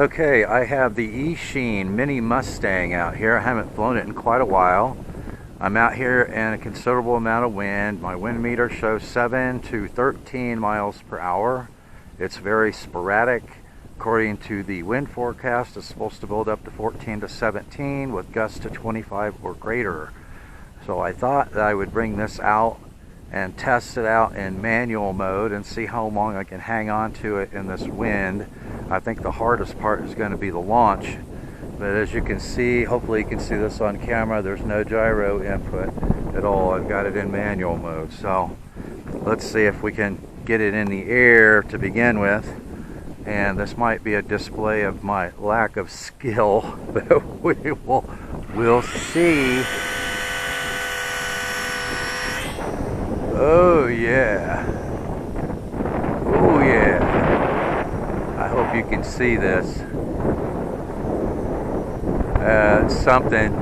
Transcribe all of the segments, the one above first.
Okay, I have the Eachine Mini Mustang out here. I haven't flown it in quite a while. I'm out here in a considerable amount of wind. My wind meter shows 7 to 13 miles per hour. It's very sporadic. According to the wind forecast, it's supposed to build up to 14 to 17 with gusts to 25 or greater. So I thought that I would bring this out and test it out in manual mode and see how long I can hang on to it in this wind. I think the hardest part is going to be the launch, but as you can see, hopefully you can see this on camera, there's no gyro input at all. I've got it in manual mode, so let's see if we can get it in the air to begin with. And this might be a display of my lack of skill, but we'll see. Oh yeah. Oh yeah. I hope you can see this. It's something.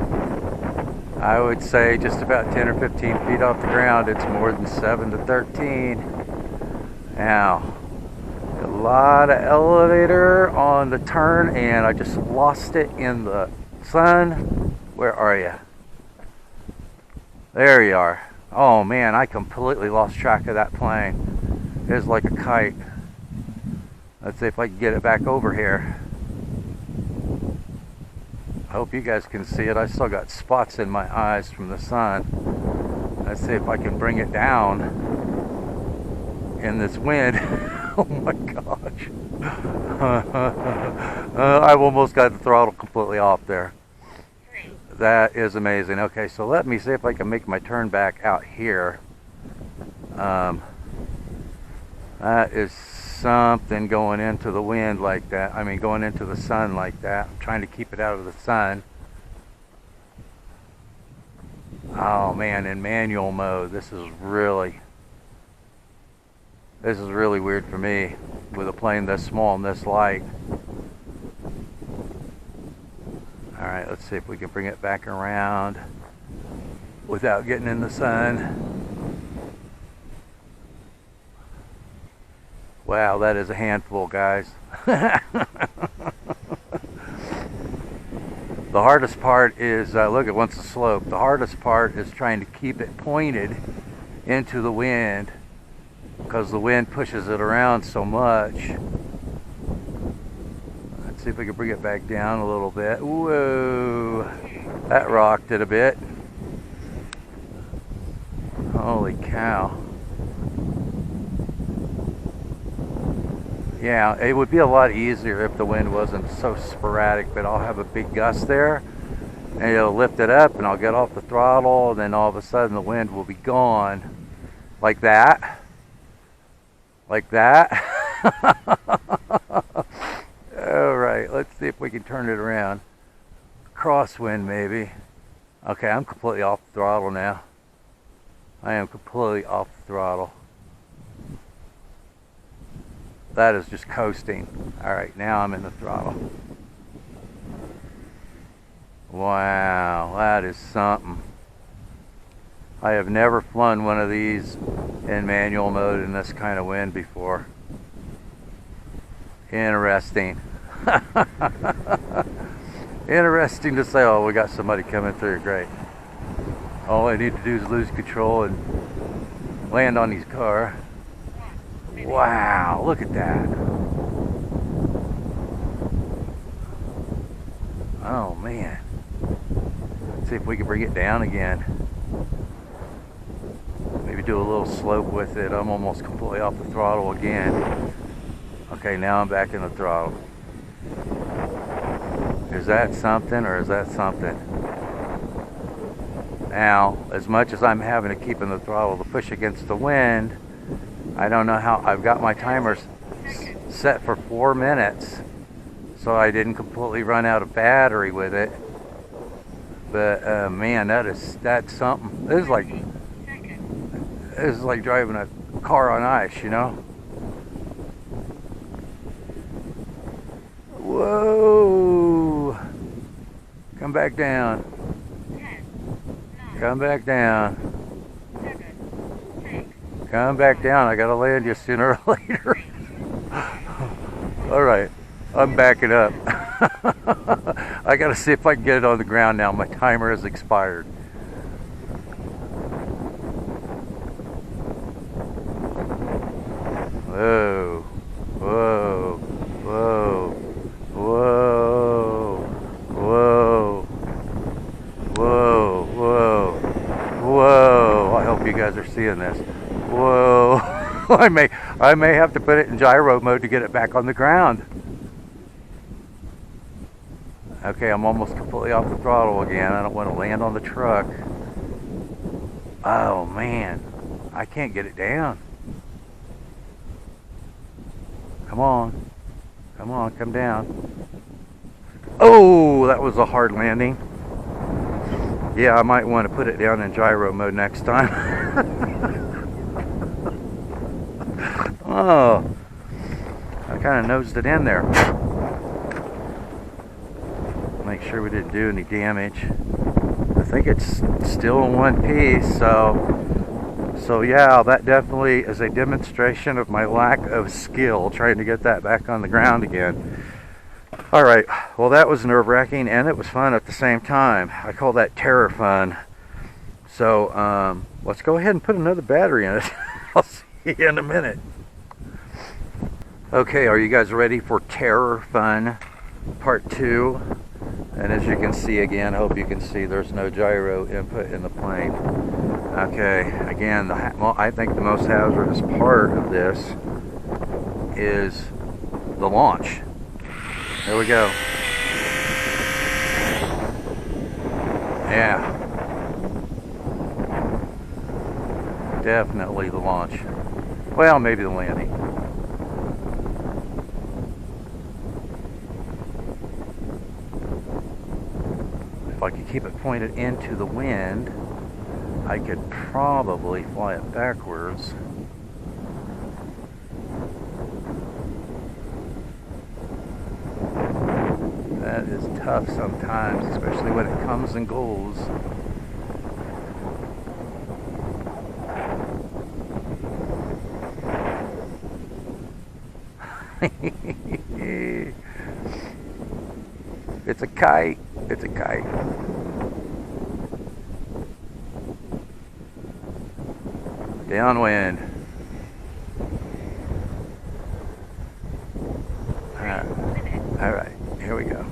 I would say just about 10 or 15 feet off the ground. It's more than 7 to 13. Now, a lot of elevator on the turn, and I just lost it in the sun. Where are you? There you are. Oh man, I completely lost track of that plane. It was like a kite. Let's see if I can get it back over here. I hope you guys can see it. I still got spots in my eyes from the sun. Let's see if I can bring it down in this wind. Oh my gosh. I've almost got the throttle completely off there. That is amazing. Okay, so let me see if I can make my turn back out here. That is something going into the wind like that. I mean, going into the sun like that. I'm trying to keep it out of the sun. Oh man, in manual mode, this is really weird for me with a plane this small and this light. Alright, let's see if we can bring it back around without getting in the sun. Wow, that is a handful, guys. The hardest part is, look at once the slope, the hardest part is trying to keep it pointed into the wind because the wind pushes it around so much. Let's see if we can bring it back down a little bit. Whoa, that rocked it a bit. Holy cow. Yeah, it would be a lot easier if the wind wasn't so sporadic, but I'll have a big gust there and it'll lift it up and I'll get off the throttle and then all of a sudden the wind will be gone. Like that. Like that. Alright, let's see if we can turn it around. Crosswind maybe. Okay, I'm completely off the throttle now. I am completely off the throttle. That is just coasting. Alright, now I'm in the throttle. Wow, that is something. I have never flown one of these in manual mode in this kind of wind before. Interesting. Interesting to say, oh, we got somebody coming through, great. All I need to do is lose control and land on his car. Wow, look at that. Oh man. Let's see if we can bring it down again. Maybe do a little slope with it. I'm almost completely off the throttle again. Okay, now I'm back in the throttle. Is that something or is that something? Now, as much as I'm having to keep in the throttle to push against the wind, I don't know how. I've got my timers set for 4 minutes, so I didn't completely run out of battery with it. But man, that's something. This is like driving a car on ice, you know. Whoa! Come back down. Come back down. Come back down. I gotta land you sooner or later. All right. I'm backing up. I gotta see if I can get it on the ground now. My timer has expired. Whoa, whoa, whoa, whoa, whoa, whoa, whoa, whoa. I hope you guys are seeing this. Whoa. I may have to put it in gyro mode to get it back on the ground. Okay, I'm almost completely off the throttle again. I don't want to land on the truck. Oh man, I can't get it down. Come on. Come on, come down. Oh, that was a hard landing. Yeah, I might want to put it down in gyro mode next time. Oh, I kind of nosed it in there. Make sure we didn't do any damage. I think it's still in one piece, so yeah, that definitely is a demonstration of my lack of skill trying to get that back on the ground again. All right, well that was nerve-wracking and it was fun at the same time. I call that terror fun. So let's go ahead and put another battery in it. I'll see you in a minute. Okay, are you guys ready for terror fun part 2? And as you can see again, I hope you can see there's no gyro input in the plane. Okay, again, I think the most hazardous part of this is the launch. There we go. Yeah. Definitely the launch. Well, maybe the landing. If I could keep it pointed into the wind, I could probably fly it backwards. That is tough sometimes, especially when it comes and goes. It's a kite. It's a kite. Downwind. All right, here we go.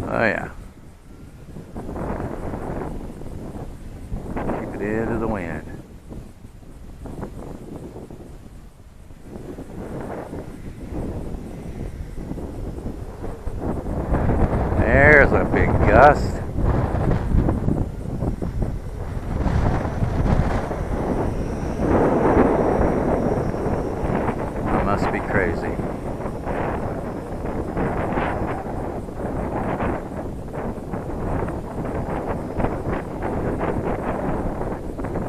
Oh yeah. Keep it into the wind. There's a big gust. I must be crazy.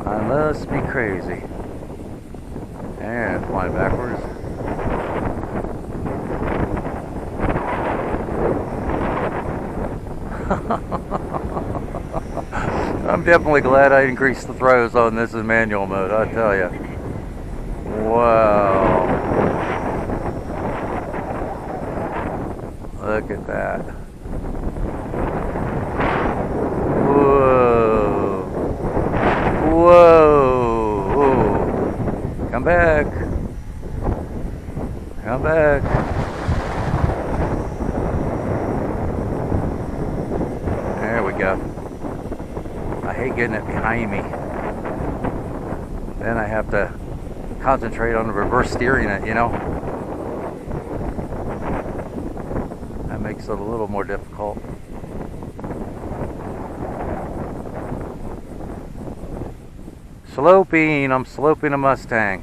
I must be crazy. And flying backwards. I'm definitely glad I increased the throws on this in manual mode, I tell you. Wow. Look at that. Whoa. Whoa. Come back. Come back. There we go. I hate getting it behind me. Then I have to concentrate on the reverse steering it, you know. That makes it a little more difficult. Sloping, I'm sloping a Mustang.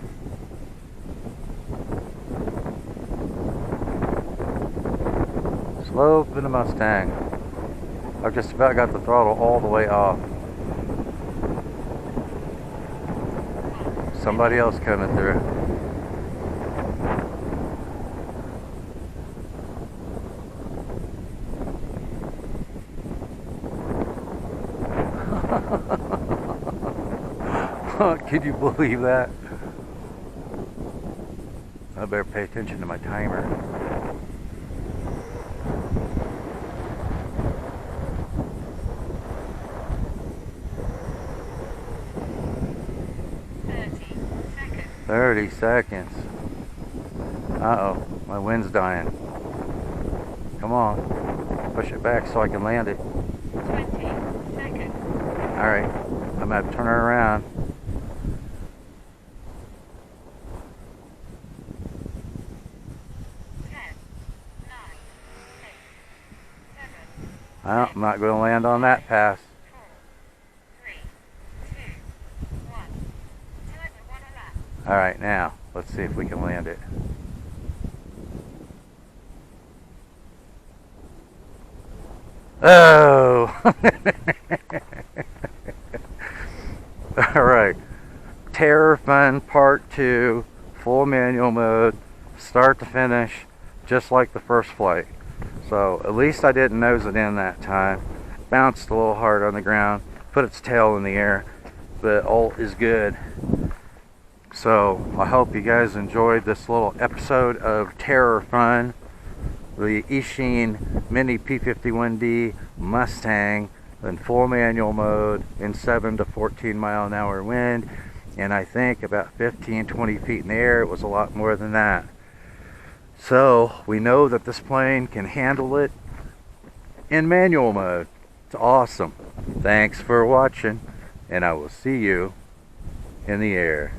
Sloping a Mustang. I've just about got the throttle all the way off. Somebody else coming through. Can you believe that? I better pay attention to my timer. seconds. 30 seconds. Uh-oh, my wind's dying. Come on, push it back so I can land it. 20 seconds. Alright, I'm going to turn her around. Well, I'm not going to land on that pass. 4, 3, 2, 1. Timer 1 lap. Alright, now, let's see if we can land it. Oh! Alright. Terror Fun Part 2, full manual mode, start to finish, just like the first flight. So at least I didn't nose it in that time. Bounced a little hard on the ground, put its tail in the air, but all is good. So I hope you guys enjoyed this little episode of Terror Fun. The Eachine Mini P51D Mustang in full manual mode in 7 to 14 mile an hour wind, and I think about 15-20 feet in the air. It was a lot more than that. So we know that this plane can handle it in manual mode. It's awesome. Thanks for watching, and I will see you in the air.